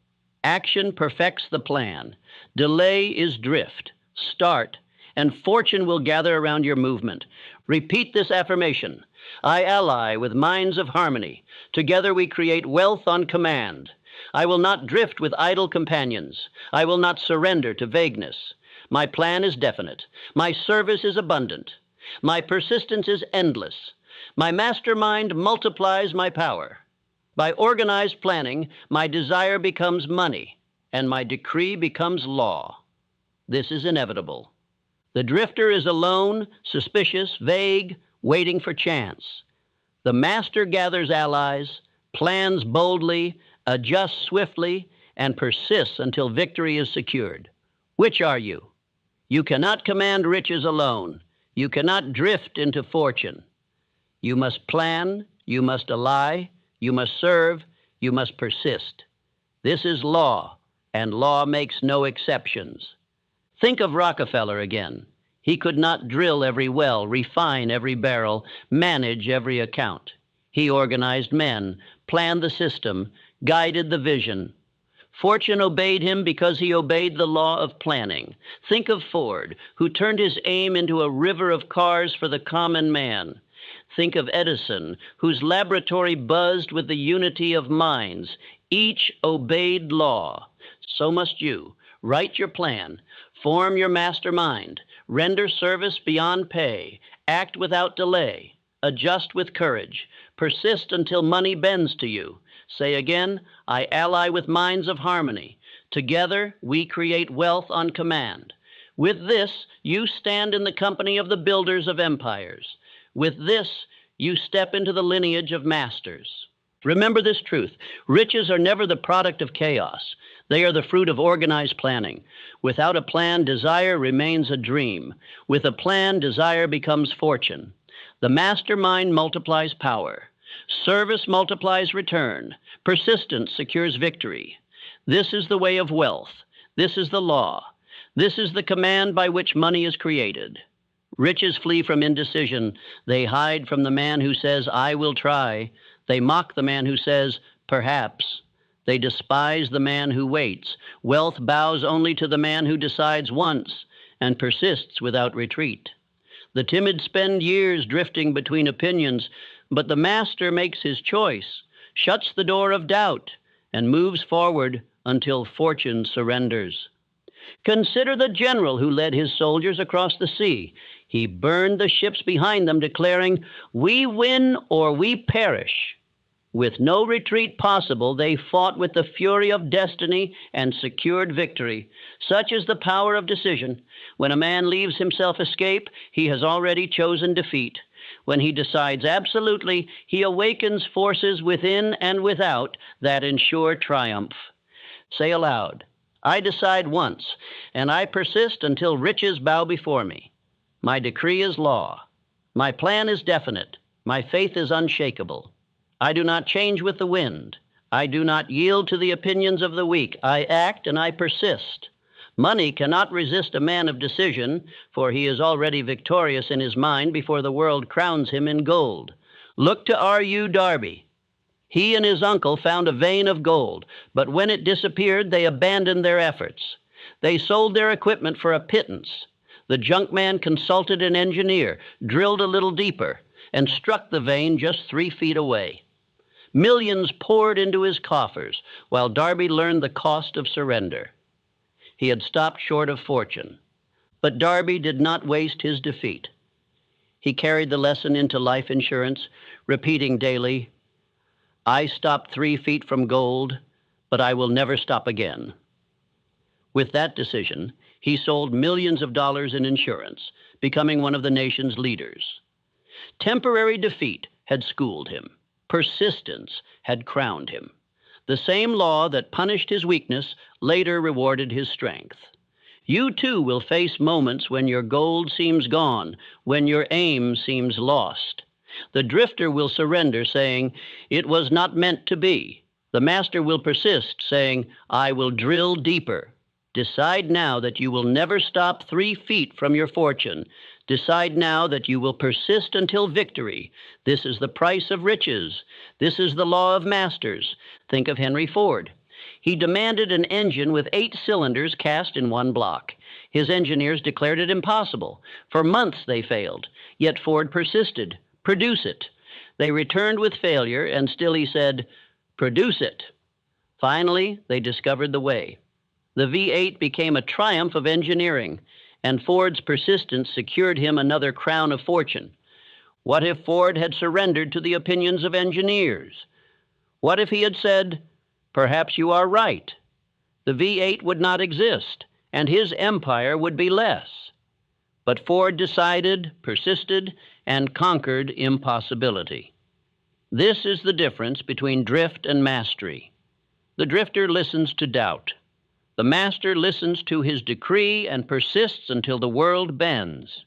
Action perfects the plan. Delay is drift. Start, and fortune will gather around your movement. Repeat this affirmation. I ally with minds of harmony. Together we create wealth on command. I will not drift with idle companions. I will not surrender to vagueness. My plan is definite. My service is abundant. My persistence is endless. My mastermind multiplies my power. By organized planning, my desire becomes money, and my decree becomes law. This is inevitable. The drifter is alone, suspicious, vague, waiting for chance. The master gathers allies, plans boldly, adjusts swiftly, and persists until victory is secured. Which are you? You cannot command riches alone. You cannot drift into fortune. You must plan, you must ally, you must serve, you must persist. This is law, and law makes no exceptions. Think of Rockefeller again. He could not drill every well, refine every barrel, manage every account. He organized men, planned the system, guided the vision. Fortune obeyed him because he obeyed the law of planning. Think of Ford, who turned his aim into a river of cars for the common man. Think of Edison, whose laboratory buzzed with the unity of minds. Each obeyed law. So must you. Write your plan. Form your mastermind. Render service beyond pay. Act without delay. Adjust with courage. Persist until money bends to you. Say again, I ally with minds of harmony. Together, we create wealth on command. With this, you stand in the company of the builders of empires. With this, you step into the lineage of masters. Remember this truth. Riches are never the product of chaos. They are the fruit of organized planning. Without a plan, desire remains a dream. With a plan, desire becomes fortune. The mastermind multiplies power. Service multiplies return. Persistence secures victory. This is the way of wealth. This is the law. This is the command by which money is created. Riches flee from indecision. They hide from the man who says, I will try. They mock the man who says, perhaps. They despise the man who waits. Wealth bows only to the man who decides once and persists without retreat. The timid spend years drifting between opinions, but the master makes his choice, shuts the door of doubt, and moves forward until fortune surrenders. Consider the general who led his soldiers across the sea. He burned the ships behind them, declaring, "We win or we perish." With no retreat possible, they fought with the fury of destiny and secured victory. Such is the power of decision. When a man leaves himself escape, he has already chosen defeat. When he decides absolutely, he awakens forces within and without that ensure triumph. Say aloud, "I decide once, and I persist until riches bow before me. My decree is law. My plan is definite. My faith is unshakable. I do not change with the wind. I do not yield to the opinions of the weak. I act and I persist. Money cannot resist a man of decision, for he is already victorious in his mind before the world crowns him in gold. Look to R.U. Darby. He and his uncle found a vein of gold, but when it disappeared, they abandoned their efforts. They sold their equipment for a pittance. The junk man consulted an engineer, drilled a little deeper, and struck the vein just 3 feet away. Millions poured into his coffers, while Darby learned the cost of surrender. He had stopped short of fortune. But Darby did not waste his defeat. He carried the lesson into life insurance, repeating daily, "I stopped 3 feet from gold, but I will never stop again." With that decision, he sold millions of dollars in insurance, becoming one of the nation's leaders. Temporary defeat had schooled him. Persistence had crowned him. The same law that punished his weakness later rewarded his strength. You too will face moments when your gold seems gone, when your aim seems lost. The drifter will surrender, saying, "It was not meant to be." The master will persist, saying, "I will drill deeper." Decide now that you will never stop 3 feet from your fortune. Decide now that you will persist until victory. This is the price of riches. This is the law of masters. Think of Henry Ford. He demanded an engine with 8 cylinders cast in 1 block. His engineers declared it impossible. For months they failed, yet Ford persisted. "Produce it." They returned with failure, and still he said, "Produce it." Finally, they discovered the way. The V8 became a triumph of engineering, and Ford's persistence secured him another crown of fortune. What if Ford had surrendered to the opinions of engineers? What if he had said, "Perhaps you are right"? The V8 would not exist, and his empire would be less. But Ford decided, persisted, and conquered impossibility. This is the difference between drift and mastery. The drifter listens to doubt. The master listens to his decree and persists until the world bends.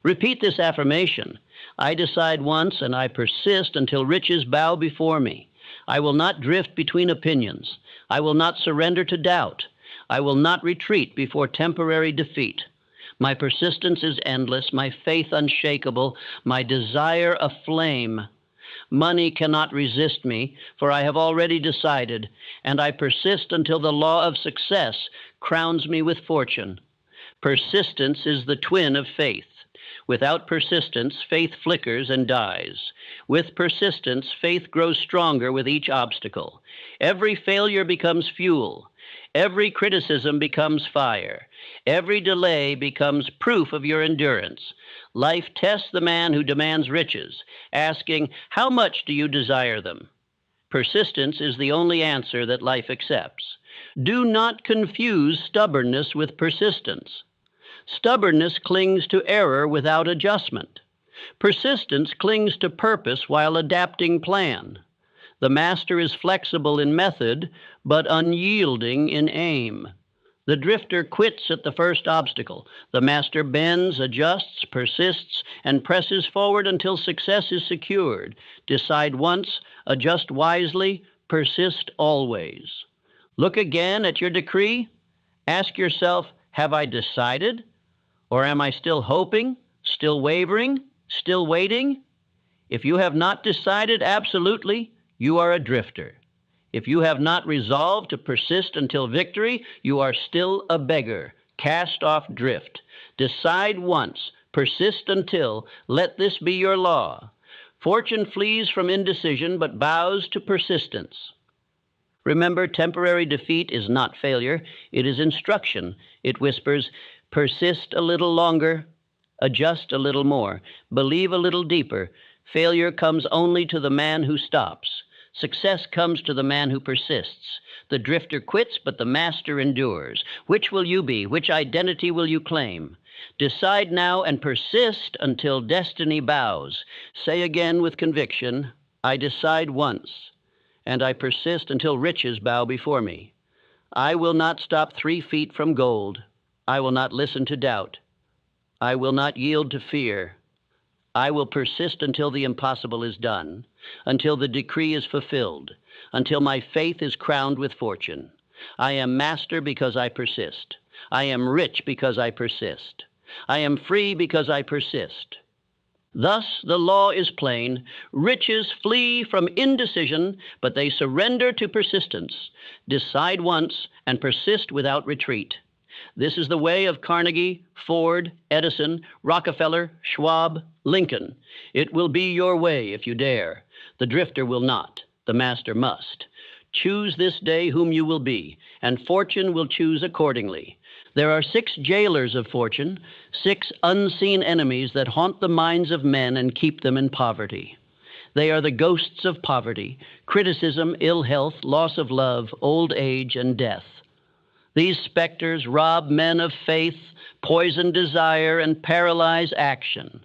Repeat this affirmation. I decide once and I persist until riches bow before me. I will not drift between opinions. I will not surrender to doubt. I will not retreat before temporary defeat. My persistence is endless, my faith unshakable, my desire aflame. Money cannot resist me, for I have already decided, and I persist until the law of success crowns me with fortune. Persistence is the twin of faith. Without persistence, faith flickers and dies. With persistence, faith grows stronger with each obstacle. Every failure becomes fuel. Every criticism becomes fire. Every delay becomes proof of your endurance. Life tests the man who demands riches, asking, "How much do you desire them?" Persistence is the only answer that life accepts. Do not confuse stubbornness with persistence. Stubbornness clings to error without adjustment. Persistence clings to purpose while adapting plan. The master is flexible in method, but unyielding in aim. The drifter quits at the first obstacle. The master bends, adjusts, persists, and presses forward until success is secured. Decide once, adjust wisely, persist always. Look again at your decree. Ask yourself, have I decided? Or am I still hoping, still wavering, still waiting? If you have not decided absolutely, you are a drifter. If you have not resolved to persist until victory, you are still a beggar, cast off drift. Decide once, persist until, let this be your law. Fortune flees from indecision but bows to persistence. Remember, temporary defeat is not failure, it is instruction. It whispers, persist a little longer, Adjust a little more. Believe a little deeper. Failure comes only to the man who stops. Success comes to the man who persists. The drifter quits, but the master endures. Which will you be? Which identity will you claim? Decide now and persist until destiny bows. Say again with conviction, I decide once, and I persist until riches bow before me. I will not stop 3 feet from gold. I will not listen to doubt. I will not yield to fear. I will persist until the impossible is done, until the decree is fulfilled, until my faith is crowned with fortune. I am master because I persist. I am rich because I persist. I am free because I persist. Thus the law is plain. Riches flee from indecision, but they surrender to persistence. Decide once and persist without retreat. This is the way of Carnegie, Ford, Edison, Rockefeller, Schwab, Lincoln. It will be your way if you dare. The drifter will not. The master must. Choose this day whom you will be, and fortune will choose accordingly. There are 6 jailers of fortune, 6 unseen enemies that haunt the minds of men and keep them in poverty. They are the ghosts of poverty, criticism, ill health, loss of love, old age, and death. These specters rob men of faith, poison desire, and paralyze action.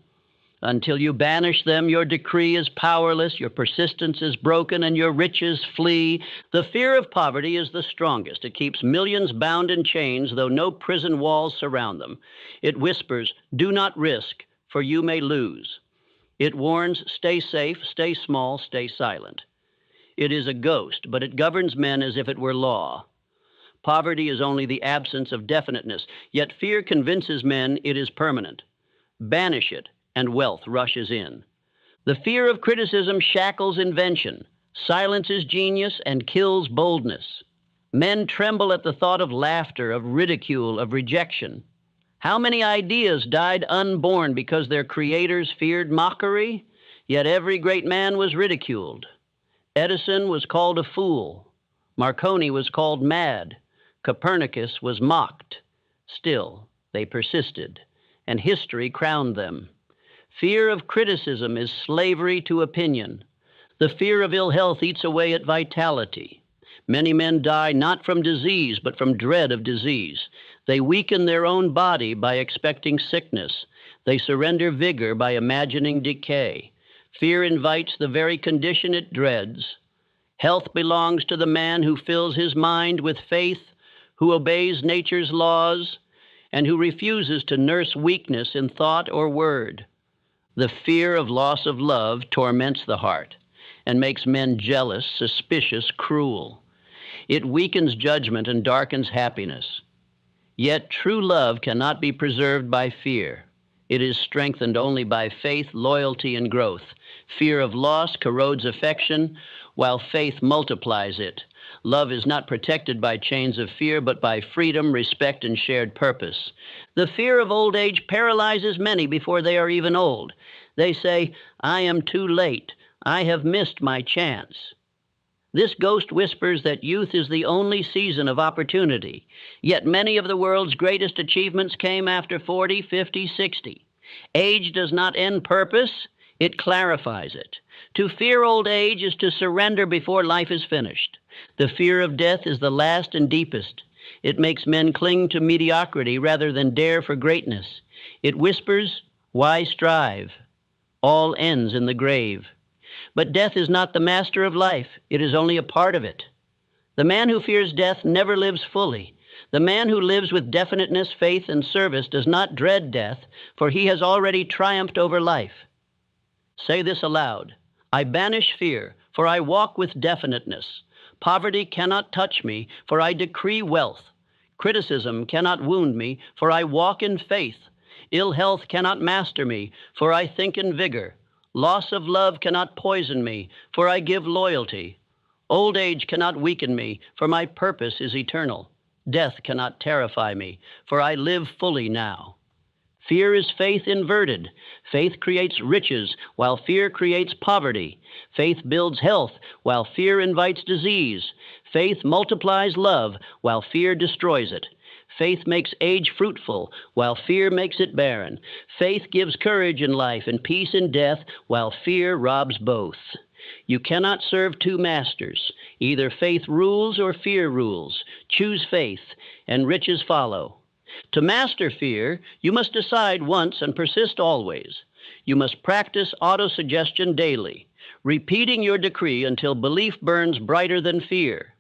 Until you banish them, your decree is powerless, your persistence is broken, and your riches flee. The fear of poverty is the strongest. It keeps millions bound in chains, though no prison walls surround them. It whispers, do not risk, for you may lose. It warns, stay safe, stay small, stay silent. It is a ghost, but it governs men as if it were law. Poverty is only the absence of definiteness, yet fear convinces men it is permanent. Banish it, and wealth rushes in. The fear of criticism shackles invention, silences genius, and kills boldness. Men tremble at the thought of laughter, of ridicule, of rejection. How many ideas died unborn because their creators feared mockery? Yet every great man was ridiculed. Edison was called a fool. Marconi was called mad. Copernicus was mocked. Still, they persisted, and history crowned them. Fear of criticism is slavery to opinion. The fear of ill health eats away at vitality. Many men die not from disease, but from dread of disease. They weaken their own body by expecting sickness. They surrender vigor by imagining decay. Fear invites the very condition it dreads. Health belongs to the man who fills his mind with faith, who obeys nature's laws, and who refuses to nurse weakness in thought or word. The fear of loss of love torments the heart and makes men jealous, suspicious, cruel. It weakens judgment and darkens happiness. Yet true love cannot be preserved by fear. It is strengthened only by faith, loyalty, and growth. Fear of loss corrodes affection, while faith multiplies it. Love is not protected by chains of fear, but by freedom, respect, and shared purpose. The fear of old age paralyzes many before they are even old. They say, I am too late. I have missed my chance. This ghost whispers that youth is the only season of opportunity. Yet many of the world's greatest achievements came after 40, 50, 60. Age does not end purpose, it clarifies it. To fear old age is to surrender before life is finished. The fear of death is the last and deepest. It makes men cling to mediocrity rather than dare for greatness. It whispers, why strive? All ends in the grave. But death is not the master of life. It is only a part of it. The man who fears death never lives fully. The man who lives with definiteness, faith, and service does not dread death, for he has already triumphed over life. Say this aloud. I banish fear, for I walk with definiteness. Poverty cannot touch me, for I decree wealth. Criticism cannot wound me, for I walk in faith. Ill health cannot master me, for I think in vigor. Loss of love cannot poison me, for I give loyalty. Old age cannot weaken me, for my purpose is eternal. Death cannot terrify me, for I live fully now. Fear is faith inverted. Faith creates riches, while fear creates poverty. Faith builds health, while fear invites disease. Faith multiplies love, while fear destroys it. Faith makes age fruitful, while fear makes it barren. Faith gives courage in life and peace in death, while fear robs both. You cannot serve two masters. Either faith rules or fear rules. Choose faith, and riches follow. To master fear, you must decide once and persist always. You must practice autosuggestion daily, repeating your decree until belief burns brighter than fear.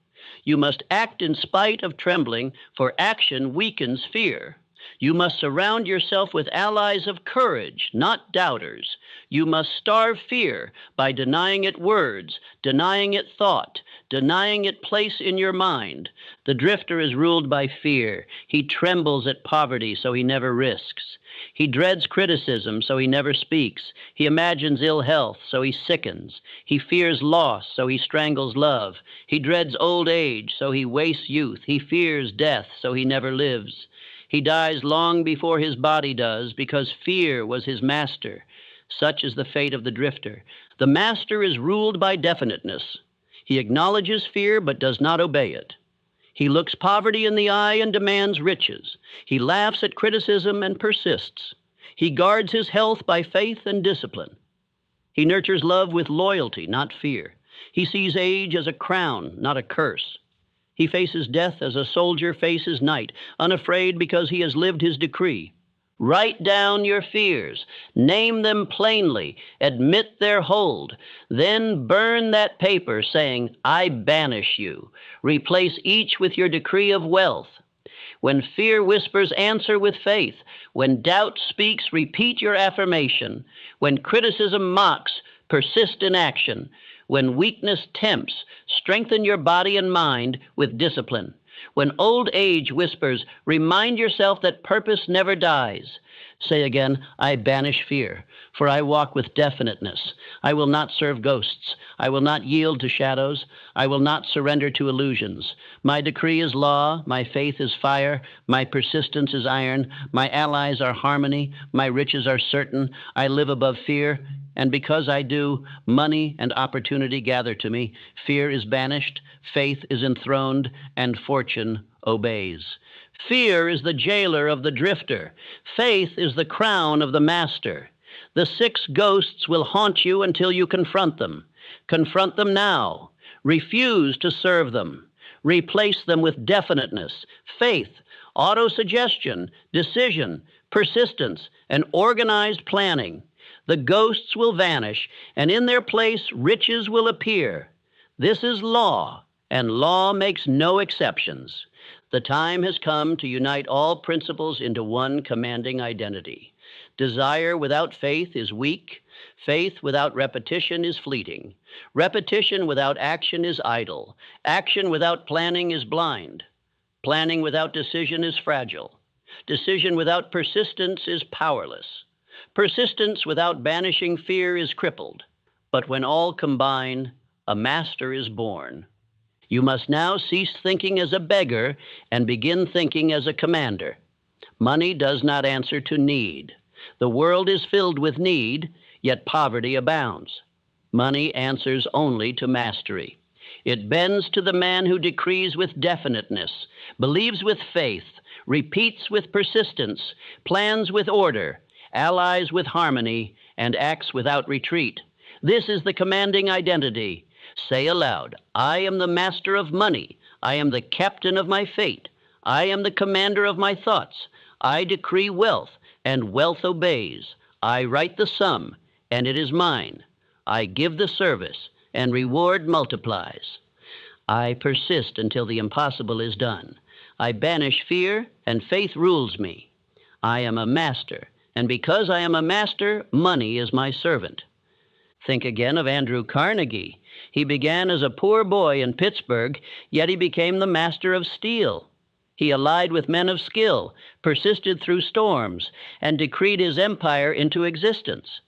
You must act in spite of trembling, for action weakens fear. You must surround yourself with allies of courage, not doubters. You must starve fear by denying it words, denying it thought, denying it place in your mind. The drifter is ruled by fear. He trembles at poverty, so he never risks. He dreads criticism, so he never speaks. He imagines ill health, so he sickens. He fears loss, so he strangles love. He dreads old age, so he wastes youth. He fears death, so he never lives. He dies long before his body does, because fear was his master. Such is the fate of the drifter. The master is ruled by definiteness. He acknowledges fear, but does not obey it. He looks poverty in the eye and demands riches. He laughs at criticism and persists. He guards his health by faith and discipline. He nurtures love with loyalty, not fear. He sees age as a crown, not a curse. He faces death as a soldier faces night, unafraid because he has lived his decree. Write down your fears, name them plainly, admit their hold, then burn that paper saying, I banish you. Replace each with your decree of wealth. When fear whispers, answer with faith. When doubt speaks, repeat your affirmation. When criticism mocks, persist in action. When weakness tempts, strengthen your body and mind with discipline. When old age whispers, remind yourself that purpose never dies. Say again, I banish fear, for I walk with definiteness. I will not serve ghosts. I will not yield to shadows. I will not surrender to illusions. My decree is law. My faith is fire. My persistence is iron. My allies are harmony. My riches are certain. I live above fear. And because I do, money and opportunity gather to me. Fear is banished, faith is enthroned, and fortune obeys. Fear is the jailer of the drifter. Faith is the crown of the master. The 6 ghosts will haunt you until you confront them. Confront them now. Refuse to serve them. Replace them with definiteness, faith, autosuggestion, decision, persistence, and organized planning. The ghosts will vanish, and in their place riches will appear. This is law, and law makes no exceptions. The time has come to unite all principles into one commanding identity. Desire without faith is weak. Faith without repetition is fleeting. Repetition without action is idle. Action without planning is blind. Planning without decision is fragile. Decision without persistence is powerless. Persistence without banishing fear is crippled. But when all combine, a master is born. You must now cease thinking as a beggar and begin thinking as a commander. Money does not answer to need. The world is filled with need, yet poverty abounds. Money answers only to mastery. It bends to the man who decrees with definiteness, believes with faith, repeats with persistence, plans with order, allies with harmony, and acts without retreat. This is the commanding identity. Say aloud, I am the master of money. I am the captain of my fate. I am the commander of my thoughts. I decree wealth, and wealth obeys. I write the sum, and it is mine. I give the service, and reward multiplies. I persist until the impossible is done. I banish fear, and faith rules me. I am a master, and because I am a master, money is my servant. Think again of Andrew Carnegie. He began as a poor boy in Pittsburgh, yet he became the master of steel. He allied with men of skill, persisted through storms, and decreed his empire into existence.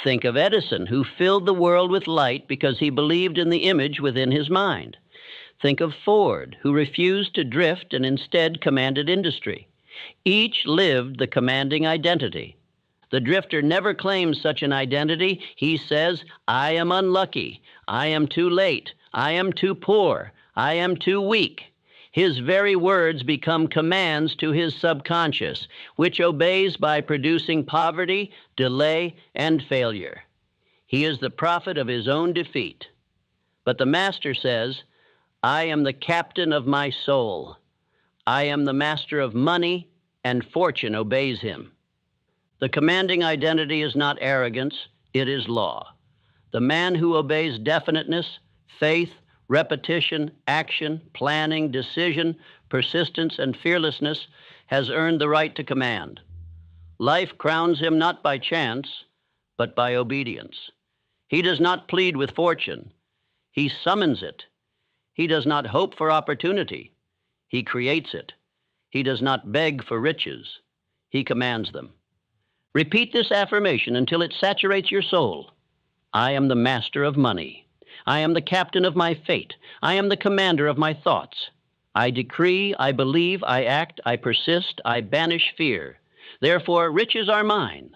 Think of Edison, who filled the world with light because he believed in the image within his mind. Think of Ford, who refused to drift and instead commanded industry. Each lived the commanding identity. The drifter never claims such an identity. He says, I am unlucky. I am too late. I am too poor. I am too weak. His very words become commands to his subconscious, which obeys by producing poverty, delay, and failure. He is the prophet of his own defeat. But the master says, I am the captain of my soul. I am the master of money, and fortune obeys him. The commanding identity is not arrogance, it is law. The man who obeys definiteness, faith, repetition, action, planning, decision, persistence, and fearlessness has earned the right to command. Life crowns him not by chance, but by obedience. He does not plead with fortune. He summons it. He does not hope for opportunity. He creates it. He does not beg for riches. He commands them. Repeat this affirmation until it saturates your soul. I am the master of money. I am the captain of my fate. I am the commander of my thoughts. I decree, I believe, I act, I persist, I banish fear. Therefore, riches are mine.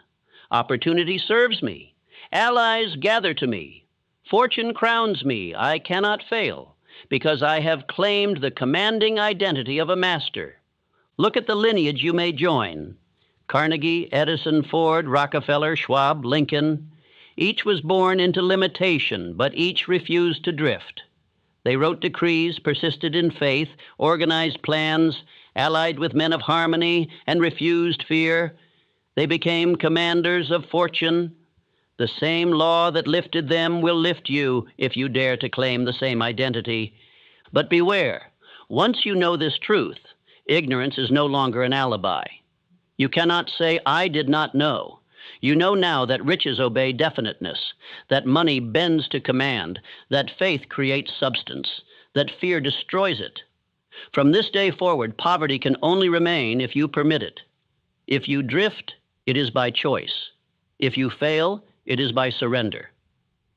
Opportunity serves me. Allies gather to me. Fortune crowns me. I cannot fail, because I have claimed the commanding identity of a master. Look at the lineage you may join. Carnegie, Edison, Ford, Rockefeller, Schwab, Lincoln. Each was born into limitation, but each refused to drift. They wrote decrees, persisted in faith, organized plans, allied with men of harmony, and refused fear. They became commanders of fortune. The same law that lifted them will lift you if you dare to claim the same identity. But beware, once you know this truth, ignorance is no longer an alibi. You cannot say, I did not know. You know now that riches obey definiteness, that money bends to command, that faith creates substance, that fear destroys it. From this day forward, poverty can only remain if you permit it. If you drift, it is by choice. If you fail, it is by surrender.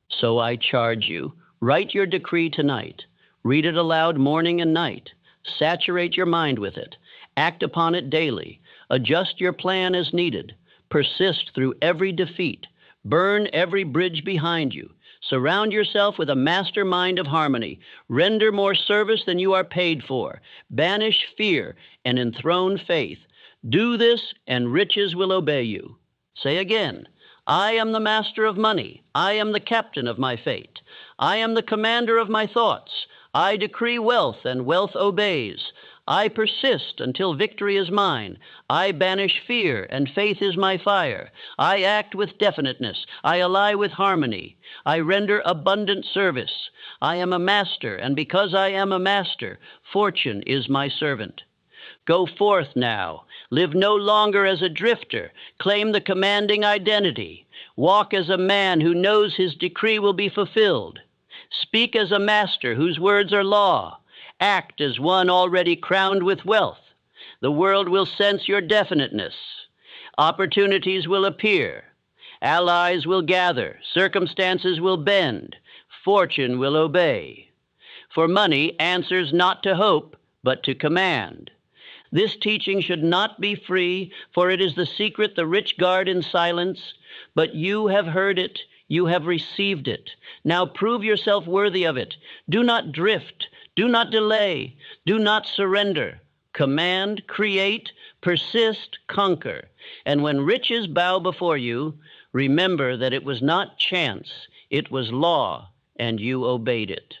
So I charge you, write your decree tonight. Read it aloud morning and night. Saturate your mind with it. Act upon it daily. Adjust your plan as needed. Persist through every defeat. Burn every bridge behind you. Surround yourself with a mastermind of harmony. Render more service than you are paid for. Banish fear and enthrone faith. Do this, and riches will obey you. Say again, I am the master of money. I am the captain of my fate. I am the commander of my thoughts. I decree wealth, and wealth obeys. I persist until victory is mine. I banish fear, and faith is my fire. I act with definiteness. I ally with harmony. I render abundant service. I am a master, and because I am a master, fortune is my servant. Go forth now. Live no longer as a drifter. Claim the commanding identity. Walk as a man who knows his decree will be fulfilled. Speak as a master whose words are law. Act as one already crowned with wealth. The world will sense your definiteness. Opportunities will appear. Allies will gather. Circumstances will bend. Fortune will obey. For money answers not to hope, but to command. This teaching should not be free, for it is the secret the rich guard in silence. But you have heard it. You have received it. Now prove yourself worthy of it. Do not drift. Do not delay. Do not surrender. Command, create, persist, conquer. And when riches bow before you, remember that it was not chance, it was law, and you obeyed it.